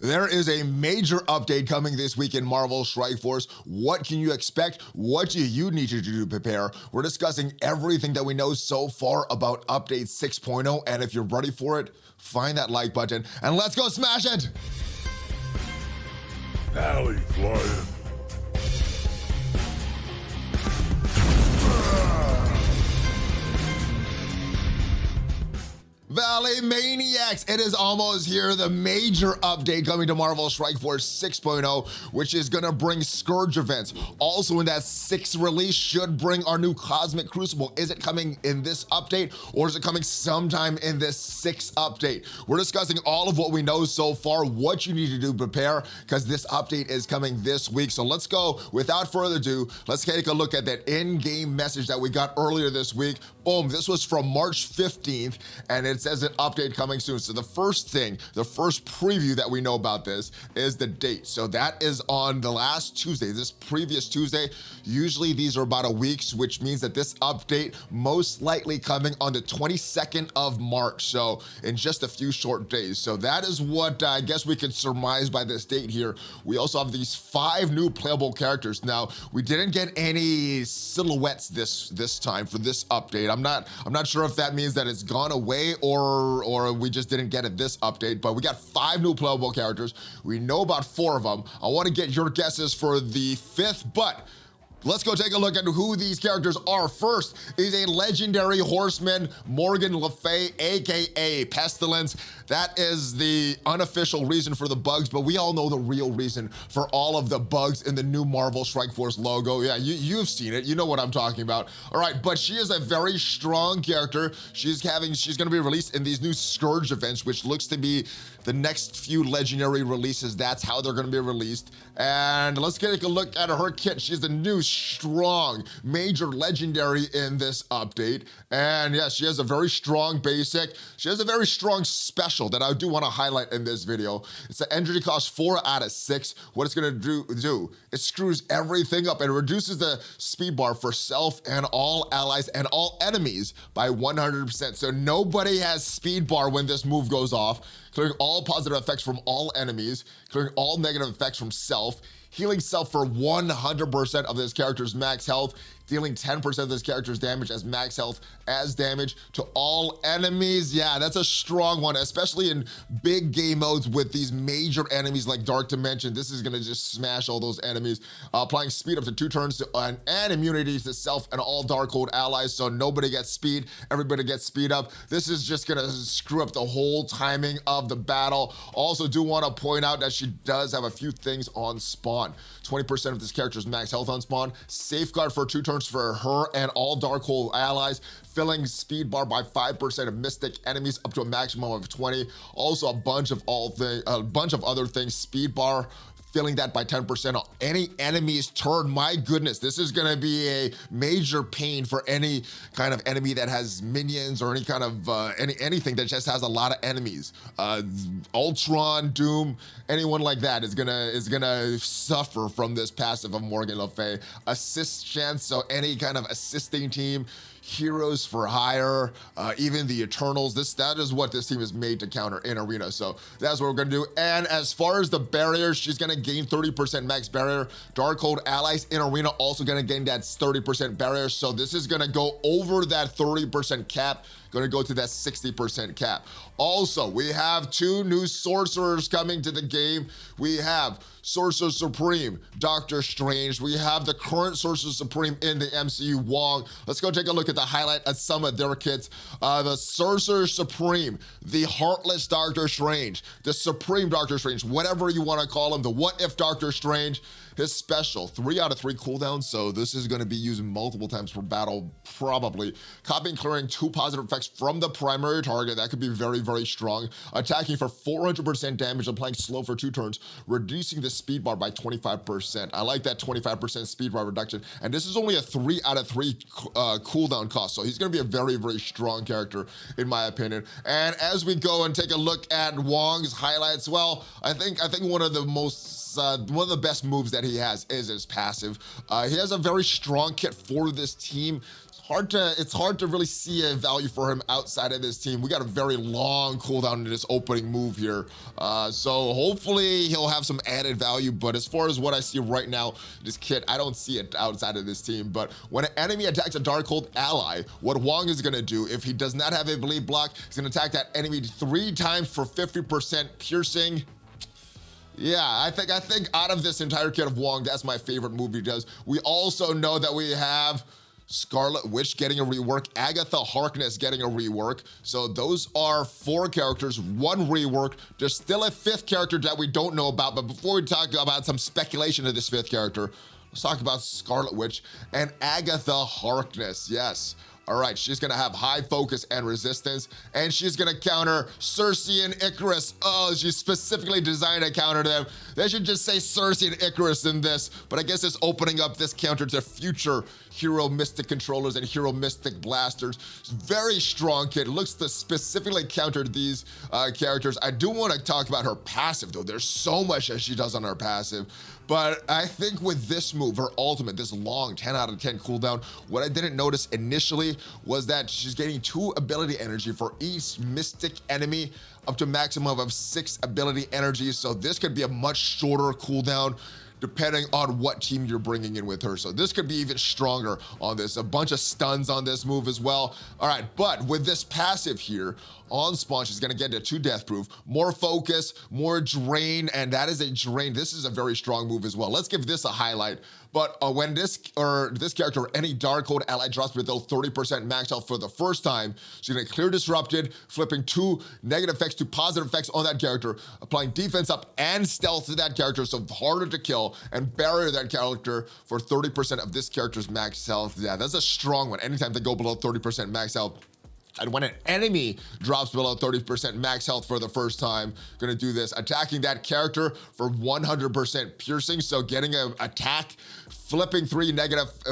There is a major update coming this week in Marvel Strike Force. What can you expect? What do you need to do to prepare? We're discussing everything that we know so far about Update 6.0, and if you're ready for it, find that like button and let's go smash it! ValleyFlyin. Valley Maniacs, it is almost here. The major update coming to Marvel Strike Force 6.0, which is gonna bring Scourge Events. Also in that 6th release should bring our new Cosmic Crucible. Is it coming in this update or is it coming sometime in this 6th update? We're discussing all of what we know so far, what you need to do to prepare, because this update is coming this week. So let's go, without further ado, let's take a look at that in-game message that we got earlier this week. Boom, this was from March 15th, and it says an update coming soon. So the first thing, the first preview that we know about this is the date. So that is on the last Tuesday, this previous Tuesday. Usually these are about a week, which means that this update most likely coming on the 22nd of March. So in just a few short days. So that is what I guess we could surmise by this date here. We also have these 5 new playable characters. Now, we didn't get any silhouettes this time for this update. I'm not sure if that means that it's gone away or we just didn't get it this update, but we got 5 new playable characters. We know about 4 of them. I want to get your guesses for the 5th, but let's go take a look at who these characters are. First is a legendary horseman, Morgan Le Fay, aka Pestilence. That is the unofficial reason for the bugs, but we all know the real reason for all of the bugs in the new Marvel Strike Force logo. Yeah, you've seen it. You know what I'm talking about. All right, but she is a very strong character. She's gonna be released in these new Scourge events, which looks to be the next few legendary releases. That's how they're gonna be released. And let's take a look at her kit. She's the new strong major legendary in this update. And yes, she has a very strong basic. She has a very strong special that I do want to highlight in this video. It's an energy cost 4 out of 6. What it's gonna do, it screws everything up and reduces the speed bar for self and all allies and all enemies by 100%. So nobody has speed bar when this move goes off, clearing all positive effects from all enemies, clearing all negative effects from self, healing self for 100% of this character's max health, dealing 10% of this character's damage as max health as damage to all enemies. Yeah, that's a strong one, especially in big game modes with these major enemies like Dark Dimension. This is gonna just smash all those enemies. Applying speed up to 2 turns and immunity to self and all Darkhold allies, so nobody gets speed, everybody gets speed up. This is just gonna screw up the whole timing of the battle. Also do wanna point out that she does have a few things on spawn. 20% of this character's max health on spawn, safeguard for 2 turns for her and all Darkhold allies, filling speed bar by 5% of mystic enemies up to a maximum of 20. Also a bunch of other things, speed bar, filling that by 10% on any enemy's turn. My goodness, this is gonna be a major pain for any kind of enemy that has minions or any kind of anything that just has a lot of enemies. Ultron, Doom, anyone like that is gonna suffer from this passive of Morgan Le Fay. Assist chance, so any kind of assisting team, heroes for hire, even the Eternals. That is what this team is made to counter in Arena. So that's what we're gonna do. And as far as the barriers, she's gonna gain 30% max barrier. Darkhold allies in Arena also gonna gain that 30% barrier. So this is gonna go over that 30% cap, gonna go to that 60% cap. Also, we have 2 new sorcerers coming to the game. We have Sorcerer Supreme, Doctor Strange. We have the current Sorcerer Supreme in the MCU, Wong. Let's go take a look at the highlight of some of their kits. The Sorcerer Supreme, the Heartless Doctor Strange, the Supreme Doctor Strange, whatever you want to call him, the What If Doctor Strange. His special, 3 out of 3 cooldowns, so this is going to be used multiple times per battle, probably. Copying, clearing 2 positive effects from the primary target. That could be very, very strong. Attacking for 400% damage, applying slow for 2 turns, reducing the speed bar by 25%. I like that 25% speed bar reduction, and this is only a 3 out of 3 cooldown cost, so he's going to be a very, very strong character, in my opinion. And as we go and take a look at Wong's highlights, well, I think one of the best moves that he has is his passive. He has a very strong kit for this team. it's hard to really see a value for him outside of this team. We got a very long cooldown in this opening move here. So hopefully he'll have some added value, but as far as what I see right now, this kit, I don't see it outside of this team. But when an enemy attacks a Darkhold ally, what Wong is gonna do, if he does not have a bleed block, he's gonna attack that enemy 3 times for 50% piercing. Yeah, I think out of this entire kit of Wong, that's my favorite move he does. We also know that we have Scarlet Witch getting a rework, Agatha Harkness getting a rework. So those are 4 characters, 1 rework. There's still a 5th character that we don't know about, but before we talk about some speculation of this 5th character, let's talk about Scarlet Witch and Agatha Harkness, yes. All right, she's gonna have high focus and resistance, and she's gonna counter Cersei and Icarus. Oh, she's specifically designed to counter them. They should just say Cersei and Icarus in this, but I guess it's opening up this counter to future Hero Mystic controllers and Hero Mystic blasters. It's very strong kit. Looks to specifically counter these characters. I do want to talk about her passive, though. There's so much that she does on her passive. But I think with this move, her ultimate, this long 10 out of 10 cooldown, what I didn't notice initially was that she's getting 2 ability energy for each mystic enemy, up to a maximum of 6 ability energy. So this could be a much shorter cooldown depending on what team you're bringing in with her. So this could be even stronger on this. A bunch of stuns on this move as well. All right, but with this passive here, on spawn, she's gonna get to 2 death proof, more focus, more drain, and that is a drain. This is a very strong move as well. Let's give this a highlight. But when this character or any Darkhold ally drops below 30% max health for the first time, she's gonna clear Disrupted, flipping 2 negative effects to positive effects on that character, applying defense up and stealth to that character, so harder to kill, and barrier that character for 30% of this character's max health. Yeah, that's a strong one. Anytime they go below 30% max health. And when an enemy drops below 30% max health for the first time, gonna do this, attacking that character for 100% piercing. So getting an attack, flipping 3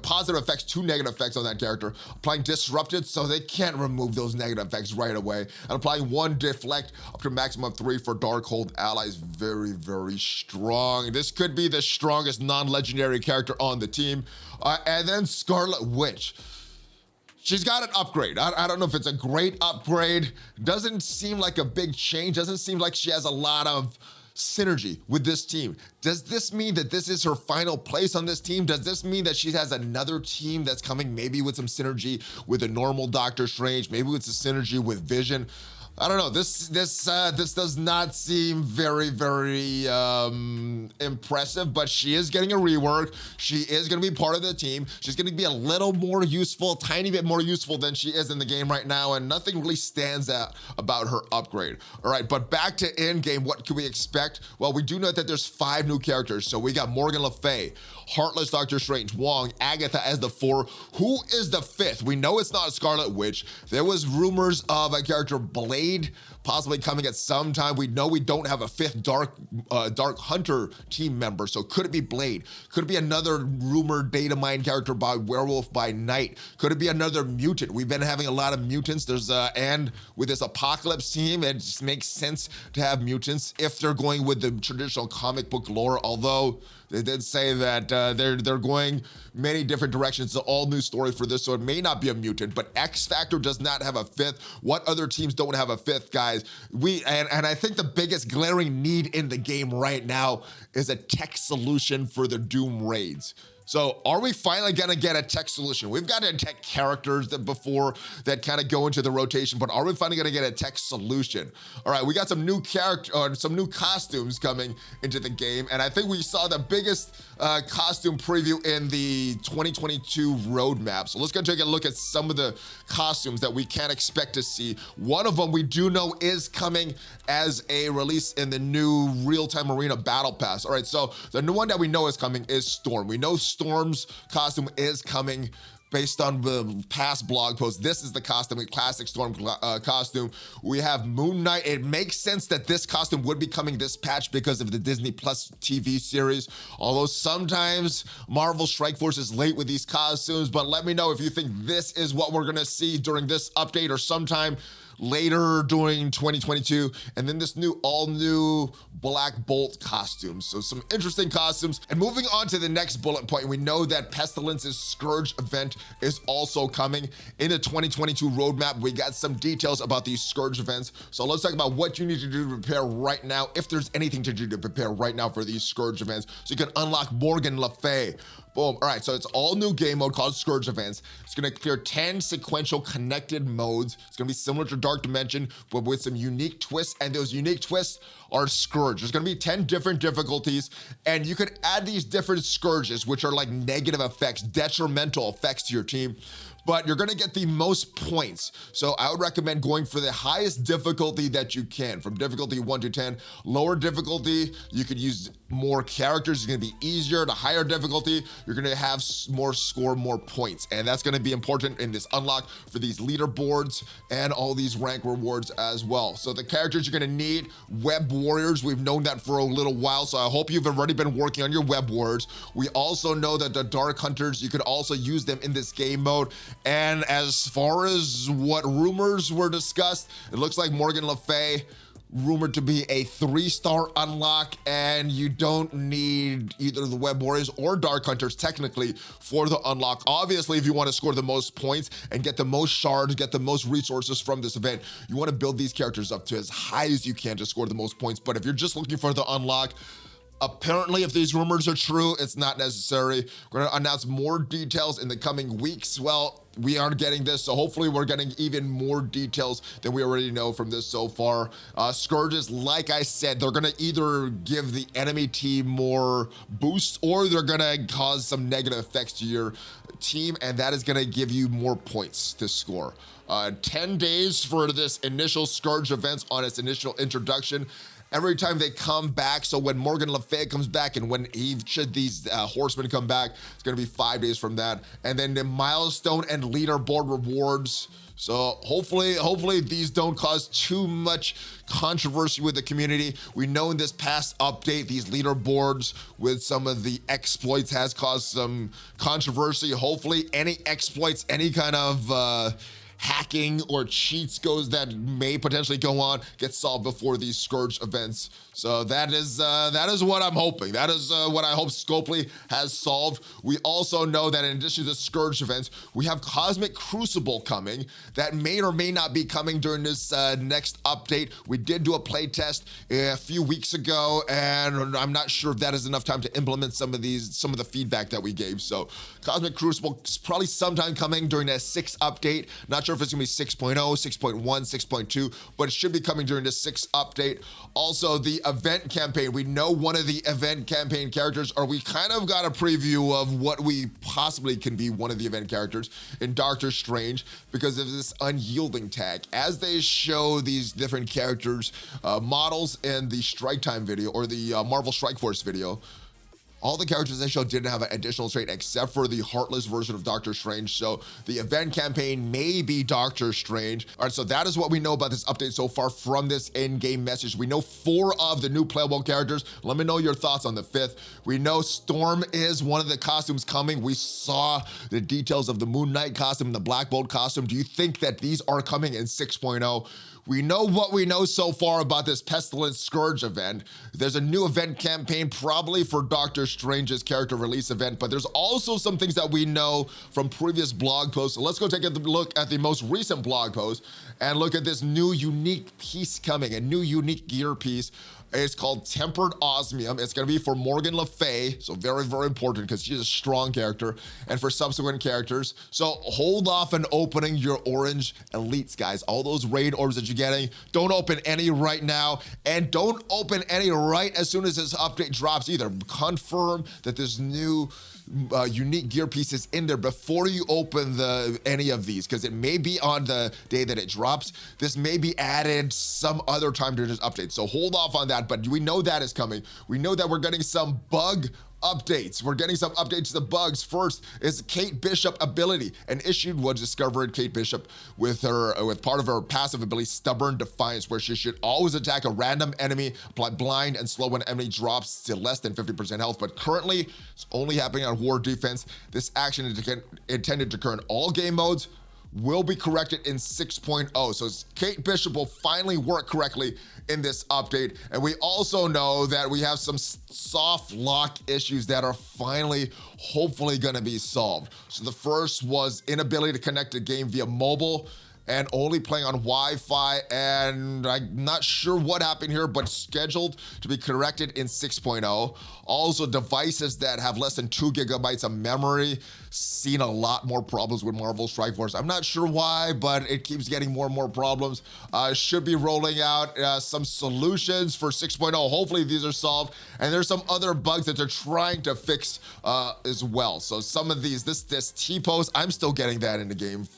positive effects, 2 negative effects on that character, applying Disrupted so they can't remove those negative effects right away, and applying 1 deflect up to a maximum of 3 for Darkhold allies. Very, very strong. This could be the strongest non-legendary character on the team. And then Scarlet Witch. She's got an upgrade. I don't know if it's a great upgrade. Doesn't seem like a big change. Doesn't seem like she has a lot of synergy with this team. Does this mean that this is her final place on this team? Does this mean that she has another team that's coming maybe with some synergy with a normal Doctor Strange, maybe with some synergy with Vision? I don't know, this does not seem very, very impressive, but she is getting a rework. She is gonna be part of the team. She's gonna be a little more useful, tiny bit more useful than she is in the game right now, and nothing really stands out about her upgrade. All right, but back to in-game, what can we expect? Well, we do know that there's 5 new characters. So we got Morgan Le Fay, Heartless Doctor Strange, Wong, Agatha as the 4. Who is the 5th? We know it's not Scarlet Witch. There was rumors of a character Blade possibly coming at some time. We know we don't have a 5th Dark Hunter team member, so could it be Blade? Could it be another rumored data mine character by Werewolf by Night? Could it be another mutant? We've been having a lot of mutants. And with this Apocalypse team, it just makes sense to have mutants if they're going with the traditional comic book lore, although they did say that they're going many different directions. It's an all-new story for this, so it may not be a mutant, but X Factor does not have a 5th. What other teams don't have a 5th, guys? And I think the biggest glaring need in the game right now is a tech solution for the Doom raids. So are we finally gonna get a tech solution? We've got tech characters before that kind of go into the rotation, but are we finally gonna get a tech solution? All right, we got some new some new costumes coming into the game, and I think we saw the biggest costume preview in the 2022 roadmap. So let's go take a look at some of the costumes that we can expect to see. One of them we do know is coming as a release in the new real-time arena battle pass. All right, so the new one that we know is coming is Storm. We know Storm's costume is coming based on the past blog post. This is the costume, a classic Storm costume. We have Moon Knight. It makes sense that this costume would be coming this patch because of the Disney Plus TV series, although sometimes Marvel Strike Force is late with these costumes, but let me know if you think this is what we're gonna see during this update or sometime later during 2022. And then this all new Black Bolt costume. So some interesting costumes. And moving on to the next bullet point, we know that Pestilence's Scourge event is also coming in the 2022 roadmap. We got some details about these Scourge events. So let's talk about what you need to do to prepare right now, if there's anything to do to prepare right now for these Scourge events, so you can unlock Morgan Le Fay. Boom. All right, so it's all new game mode called Scourge Events. It's gonna clear 10 sequential connected modes. It's gonna be similar to Dark Dimension, but with some unique twists, and those unique twists are Scourge. There's gonna be 10 different difficulties, and you could add these different Scourges, which are like negative effects, detrimental effects to your team, but you're gonna get the most points. So I would recommend going for the highest difficulty that you can, from difficulty 1 to 10. Lower difficulty, you could use more characters, it's gonna be easier. The higher difficulty, you're gonna have score more points. And that's gonna be important in this unlock for these leaderboards and all these rank rewards as well. So the characters you're gonna need, web warriors, we've known that for a little while, so I hope you've already been working on your web warriors. We also know that the dark hunters, you could also use them in this game mode. And as far as what rumors were discussed, it looks like Morgan Le Fay rumored to be a 3-star unlock, and you don't need either the web warriors or dark hunters technically for the unlock. Obviously, if you want to score the most points and get the most shards, get the most resources from this event, you want to build these characters up to as high as you can to score the most points. But if you're just looking for the unlock, apparently, if these rumors are true, it's not necessary. We're gonna announce more details in the coming weeks. Well, we are getting this, so hopefully we're getting even more details than we already know from this so far. Scourges, like I said, they're gonna either give the enemy team more boost, or they're gonna cause some negative effects to your team, and that is gonna give you more points to score. 10 days for this initial Scourge events on its initial introduction. Every time they come back, so when Morgan Le Fay comes back and when each of these horsemen come back, it's gonna be 5 days from that. And then the milestone and leaderboard rewards. So hopefully these don't cause too much controversy with the community. We know in this past update, these leaderboards with some of the exploits has caused some controversy. Hopefully any exploits, any kind of hacking or cheats that may potentially go on get solved before these Scourge events. So that is what I'm hoping. That is what I hope Scopely has solved. We also know that in addition to the Scourge events, we have Cosmic Crucible coming that may or may not be coming during this next update. We did do a play test a few weeks ago, and I'm not sure if that is enough time to implement some of the feedback that we gave. So Cosmic Crucible is probably sometime coming during that 6th update. Not sure if it's gonna be 6.0, 6.1, 6.2, but it should be coming during the 6th update. Also, the event campaign, we know one of the event campaign characters, or we kind of got a preview of what we possibly can be one of the event characters in Doctor Strange, because of this unyielding tag. As they show these different characters, models in the Strike Time video, or the Marvel Strike Force video, all the characters they showed didn't have an additional trait except for the Heartless version of Doctor Strange. So the event campaign may be Doctor Strange. All right, so that is what we know about this update so far from this in-game message. We know 4 of the new playable characters. Let me know your thoughts on the 5th. We know Storm is one of the costumes coming. We saw the details of the Moon Knight costume and the Black Bolt costume. Do you think that these are coming in 6.0? We know what we know so far about this Pestilence Scourge event. There's a new event campaign probably for Doctor Strange's character release event, but there's also some things that we know from previous blog posts. So let's go take a look at the most recent blog post and look at this new unique piece coming, a new unique gear piece. It's called Tempered Osmium. It's gonna be for Morgan Le Fay, so very, very important because she's a strong character, and for subsequent characters. So hold off on opening your orange elites, guys. All those raid orbs that you're getting, don't open any right now, and don't open any right as soon as this update drops either. Confirm that this new unique gear pieces in there before you open any of these, because it may be on the day that it drops. This may be added some other time during this update, so hold off on that, but we know that is coming. We know that we're getting some bug updates. We're getting some updates to the bugs. First is Kate Bishop ability. An issue was discovered Kate Bishop with part of her passive ability, Stubborn Defiance, where she should always attack a random enemy, apply blind and slow when enemy drops to less than 50% health. But currently, it's only happening on war defense. This action is intended to occur in all game modes. will be corrected in 6.0. So Kate Bishop will finally work correctly in this update. And we also know that we have some soft lock issues that are finally, hopefully gonna be solved. So the first was inability to connect a game via mobile and only playing on Wi-Fi, and I'm not sure what happened here, but scheduled to be corrected in 6.0. Also, devices that have less than 2 gigabytes of memory seen a lot more problems with Marvel Strike Force. I'm not sure why, but it keeps getting more and more problems. Should be rolling out some solutions for 6.0. Hopefully these are solved, and there's some other bugs that they're trying to fix as well. So some of these, this T-pose, I'm still getting that in the game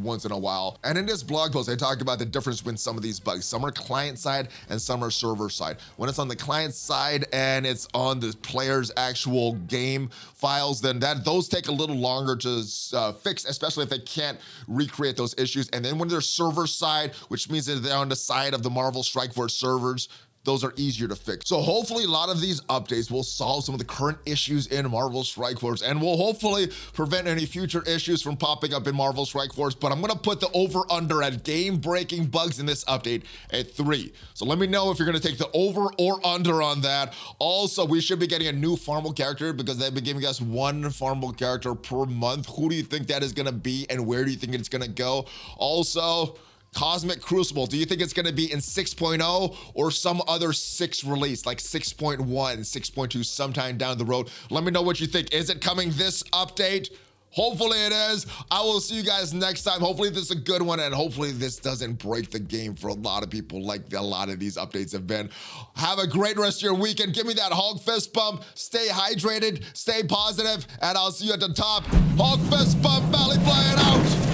once in a while. And in this blog post, I talked about the difference between some of these bugs. Some are client side and some are server side. When it's on the client side and it's on the player's actual game files, then those take a little longer to fix, especially if they can't recreate those issues. And then when they're server side, which means that they're on the side of the Marvel Strike Force servers, those are easier to fix. So hopefully a lot of these updates will solve some of the current issues in Marvel Strike Force and will hopefully prevent any future issues from popping up in Marvel Strike Force. But I'm gonna put the over-under at game-breaking bugs in this update at 3. So let me know if you're gonna take the over or under on that. Also, we should be getting a new farmable character because they've been giving us 1 farmable character per month. Who do you think that is gonna be and where do you think it's gonna go? Also, Cosmic Crucible, do you think it's gonna be in 6.0 or some other 6 release, like 6.1, 6.2 sometime down the road? Let me know what you think. Is it coming this update? Hopefully it is. I will see you guys next time. Hopefully this is a good one, and hopefully this doesn't break the game for a lot of people like a lot of these updates have been. Have a great rest of your weekend. Give me that Hulk fist bump. Stay hydrated, stay positive, and I'll see you at the top. Hulk fist bump, ValleyFlyin out.